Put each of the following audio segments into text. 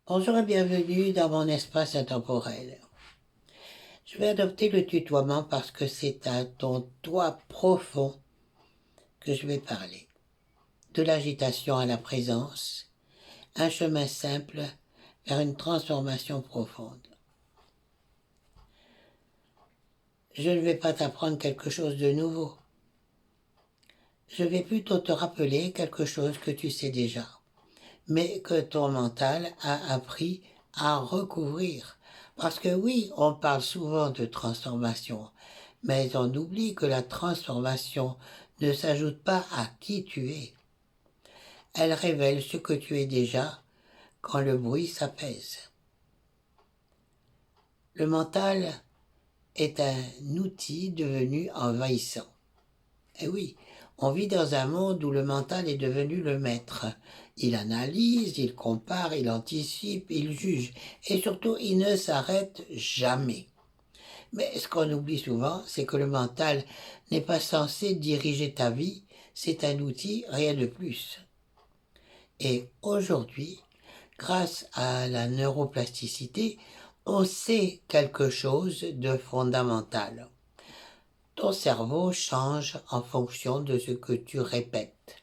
Bonjour et bienvenue dans mon espace intemporel. Je vais adopter le tutoiement parce que c'est à ton toi profond que je vais parler. De l'agitation à la présence, un chemin simple vers une transformation profonde. Je ne vais pas t'apprendre quelque chose de nouveau. Je vais plutôt te rappeler quelque chose que tu sais déjà, mais que ton mental a appris à recouvrir. Parce que oui, on parle souvent de transformation, mais on oublie que la transformation ne s'ajoute pas à qui tu es. Elle révèle ce que tu es déjà quand le bruit s'apaise. Le mental est un outil devenu envahissant. Eh oui, on vit dans un monde où le mental est devenu le maître. Il analyse, il compare, il anticipe, il juge. Et surtout, il ne s'arrête jamais. Mais ce qu'on oublie souvent, c'est que le mental n'est pas censé diriger ta vie. C'est un outil, rien de plus. Et aujourd'hui, grâce à la neuroplasticité, on sait quelque chose de fondamental. Ton cerveau change en fonction de ce que tu répètes.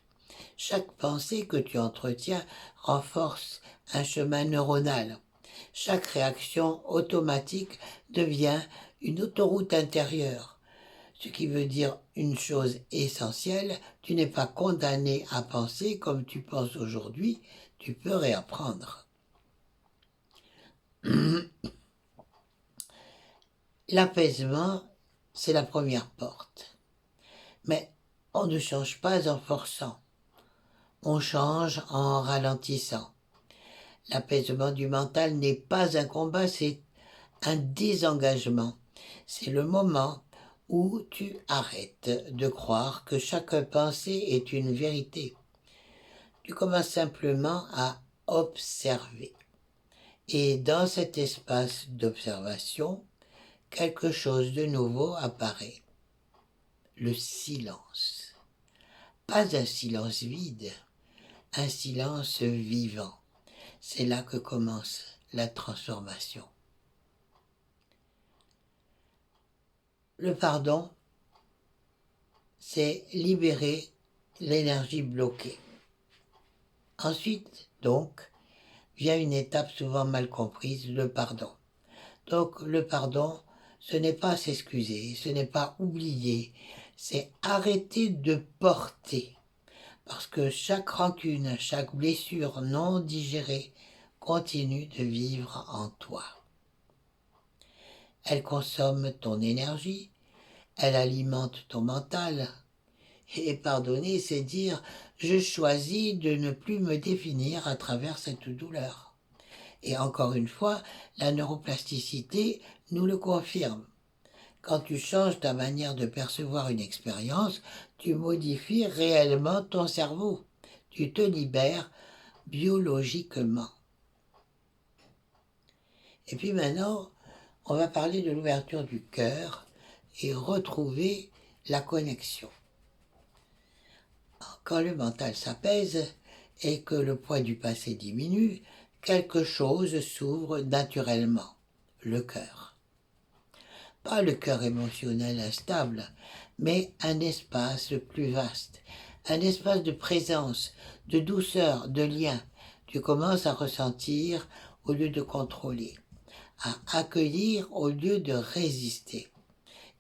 Chaque pensée que tu entretiens renforce un chemin neuronal. Chaque réaction automatique devient une autoroute intérieure. Ce qui veut dire une chose essentielle, tu n'es pas condamné à penser comme tu penses aujourd'hui, tu peux réapprendre. L'apaisement, c'est la première porte. Mais on ne change pas en forçant. On change en ralentissant. L'apaisement du mental n'est pas un combat, c'est un désengagement. C'est le moment où tu arrêtes de croire que chaque pensée est une vérité. Tu commences simplement à observer. Et dans cet espace d'observation, quelque chose de nouveau apparaît. Le silence. Pas un silence vide, un silence vivant. C'est là que commence la transformation. Le pardon, c'est libérer l'énergie bloquée. Ensuite, donc, vient une étape souvent mal comprise, le pardon. Donc, le pardon, ce n'est pas s'excuser, ce n'est pas oublier, c'est arrêter de porter. Parce que chaque rancune, chaque blessure non digérée continue de vivre en toi. Elle consomme ton énergie, elle alimente ton mental. Et pardonner, c'est dire je choisis de ne plus me définir à travers cette douleur. Et encore une fois, la neuroplasticité nous le confirme. Quand tu changes ta manière de percevoir une expérience, tu modifies réellement ton cerveau. Tu te libères biologiquement. Et puis maintenant, on va parler de l'ouverture du cœur et retrouver la connexion. Quand le mental s'apaise et que le poids du passé diminue, quelque chose s'ouvre naturellement, le cœur. Pas le cœur émotionnel instable, mais un espace plus vaste, un espace de présence, de douceur, de lien. Tu commences à ressentir au lieu de contrôler, à accueillir au lieu de résister.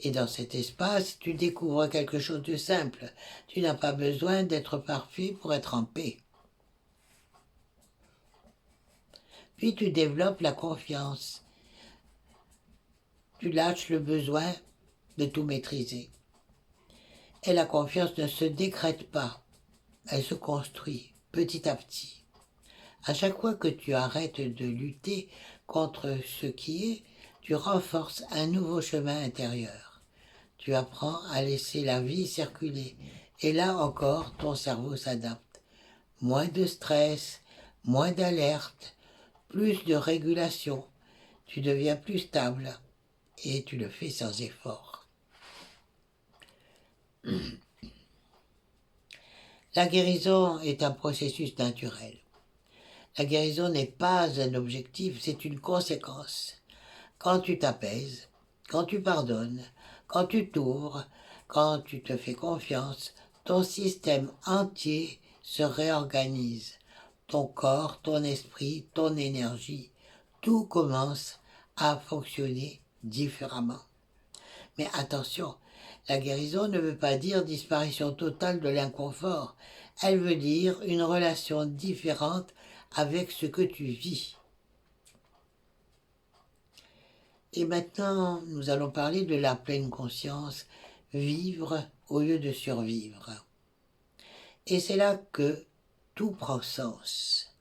Et dans cet espace, tu découvres quelque chose de simple. Tu n'as pas besoin d'être parfait pour être en paix. Puis tu développes la confiance. Tu lâches le besoin de tout maîtriser. Et la confiance ne se décrète pas. Elle se construit petit à petit. À chaque fois que tu arrêtes de lutter contre ce qui est, tu renforces un nouveau chemin intérieur. Tu apprends à laisser la vie circuler. Et là encore, ton cerveau s'adapte. Moins de stress, moins d'alerte, plus de régulation. Tu deviens plus stable et tu le fais sans effort. La guérison est un processus naturel. La guérison n'est pas un objectif, c'est une conséquence. Quand tu t'apaises, quand tu pardonnes, quand tu t'ouvres, quand tu te fais confiance, ton système entier se réorganise. Ton corps, ton esprit, ton énergie, tout commence à fonctionner différemment. Mais attention, la guérison ne veut pas dire disparition totale de l'inconfort. Elle veut dire une relation différente avec ce que tu vis. Et maintenant, nous allons parler de la pleine conscience, vivre au lieu de survivre. Et c'est là que tout prend sens.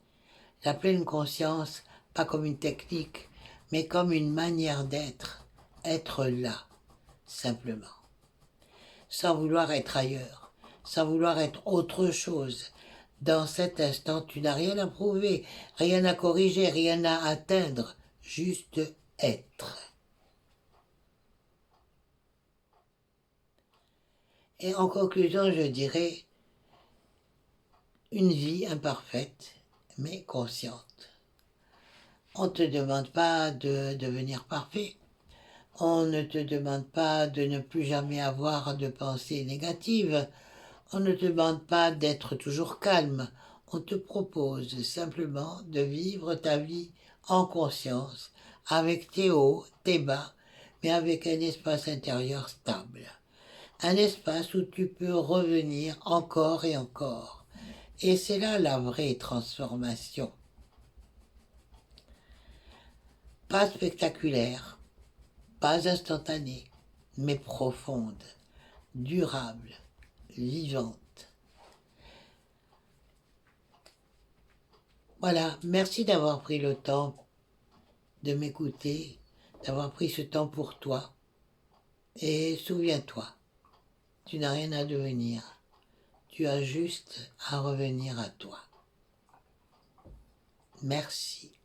La pleine conscience, pas comme une technique, mais comme une manière d'être, être là, simplement. Sans vouloir être ailleurs, sans vouloir être autre chose. Dans cet instant, tu n'as rien à prouver, rien à corriger, rien à atteindre, juste être. Et en conclusion, je dirais une vie imparfaite, mais consciente. On ne te demande pas de devenir parfait. On ne te demande pas de ne plus jamais avoir de pensées négatives. On ne te demande pas d'être toujours calme. On te propose simplement de vivre ta vie en conscience, avec tes hauts, tes bas, mais avec un espace intérieur stable. Un espace où tu peux revenir encore et encore. Et c'est là la vraie transformation. Pas spectaculaire, pas instantanée, mais profonde, durable, vivante. Voilà, merci d'avoir pris le temps de m'écouter, d'avoir pris ce temps pour toi. Et souviens-toi, tu n'as rien à devenir, tu as juste à revenir à toi. Merci.